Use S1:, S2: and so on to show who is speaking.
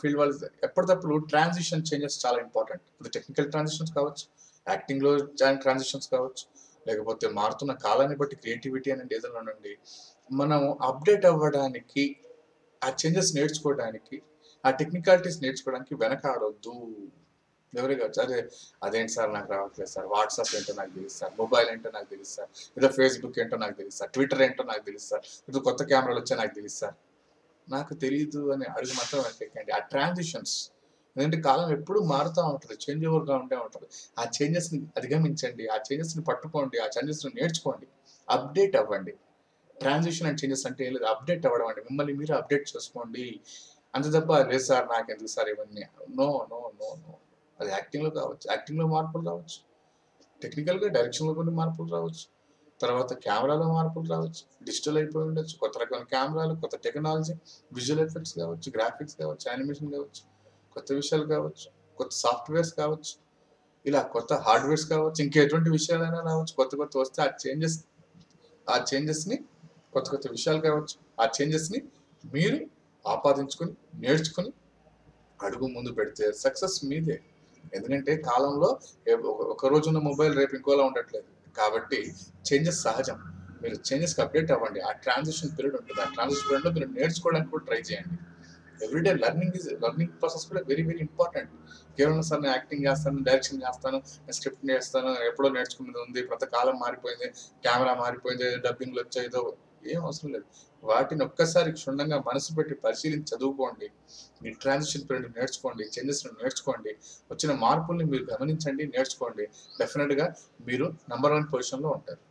S1: Field వాళ్ళు ఎప్పటికప్పుడు transition changes చాలా ఇంపార్టెంట్. ఇది టెక్నికల్ ట్రాన్సిషన్స్ కావచ్చు, యాక్టింగ్లో ట్రాన్సిషన్స్ కావచ్చు, లేకపోతే మారుతున్న కాలాన్ని బట్టి క్రియేటివిటీ అనేది ఏదైనా ఉండండి. మనం అప్డేట్ అవ్వడానికి, ఆ చేంజెస్ నేర్చుకోవడానికి, ఆ టెక్నికాలిటీస్ నేర్చుకోవడానికి వెనకాడొద్దు. ఎవరే కావచ్చు, అదేంటి సార్ నాకు రావట్లేదు సార్, వాట్సాప్ ఏంటో నాకు తెలుసు సార్, మొబైల్ ఏంటో నాకు తెలుసు సార్, ఏదో ఫేస్బుక్ ఏంటో నాకు తెలుసు సార్, ట్విట్టర్ ఏంటో నాకు తెలుసు సార్, ఏదో కొత్త కెమెరాలు వచ్చా నాకు తెలుసు సార్, నాకు తెలియదు అని అడుగు మాత్రం వెనకెక్కండి. ఆ ట్రాన్సిషన్స్, ఎందుకంటే కాలం ఎప్పుడు మారుతూ ఉంటుంది, చేంజ్ ఓవర్గా ఉంటే ఉంటుంది. ఆ చేంజెస్ని అధిగమించండి, ఆ చేంజెస్ని పట్టుకోండి, ఆ చేంజెస్ని నేర్చుకోండి, అప్డేట్ అవ్వండి. ట్రాన్సిషన్ అండ్ చేంజెస్ అంటే ఏం లేదు, అప్డేట్ అవ్వడం అండి. మిమ్మల్ని మీరు అప్డేట్ చేసుకోండి. అంతే తప్ప లేదు సార్ నాకెందుకు సార్ ఇవన్నీ, నో నో నో నో. అది యాక్టింగ్లో కావచ్చు, యాక్టింగ్లో మార్పులు రావచ్చు, టెక్నికల్గా డైరెక్షన్లో కొన్ని మార్పులు రావచ్చు, తర్వాత కెమెరాలో మార్పులు రావచ్చు, డిజిటల్ అయిపోయి ఉండొచ్చు, కొత్త రకమైన కెమెరాలు, కొత్త టెక్నాలజీ, విజువల్ ఎఫెక్ట్స్ కావచ్చు, గ్రాఫిక్స్ కావచ్చు, యానిమేషన్ కావచ్చు, కొత్త విషయాలు కావచ్చు, కొత్త సాఫ్ట్వేర్స్ కావచ్చు, ఇలా కొత్త హార్డ్వేర్స్ కావచ్చు, ఇంకెటువంటి విషయాలైనా రావచ్చు. కొత్త కొత్త వస్తే ఆ చేంజెస్ని, కొత్త కొత్త విషయాలు కావచ్చు, ఆ చేంజెస్ని మీరు ఆపాదించుకొని నేర్చుకొని అడుగు ముందు పెడితే సక్సెస్ మీదే. ఎందుకంటే కాలంలో ఒక రోజున్న మొబైల్ రేపు ఇంకోలా ఉండట్లేదు. కాబట్టి చేంజెస్ సహజం. మీరు చేంజెస్కి అప్డేట్ అవ్వండి. ఆ ట్రాన్సిషన్ పీరియడ్ ఉంటుంది, ఆ ట్రాన్సిషన్ పీరియడ్లో మీరు నేర్చుకోవడానికి కూడా ట్రై చేయండి. ఎవ్రీడే లర్నింగ్ ప్రాసెస్ కూడా వెరీ వెరీ ఇంపార్టెంట్. కేవలం సార్ నేను యాక్టింగ్ చేస్తాను, డైరెక్షన్ చేస్తాను, నేను స్క్రిప్ట్ చేస్తాను, ఎప్పుడో నేర్చుకున్నది ఉంది, ప్రతి కాలం మారిపోయింది, కెమెరా మారిపోయింది, డబ్బింగ్లు వచ్చాయిదో, ఏం అవసరం లేదు. వాటిని ఒక్కసారి క్షుణ్ణంగా మనసు పెట్టి పరిశీలించి చదువుకోండి. మీ ట్రాన్సిషన్ పీరియడ్ నేర్చుకోండి, చేంజెస్ని నేర్చుకోండి, వచ్చిన మార్పుల్ని మీరు గమనించండి, నేర్చుకోండి. డెఫినెట్గా మీరు నంబర్ 1 పొజిషన్లో ఉంటారు.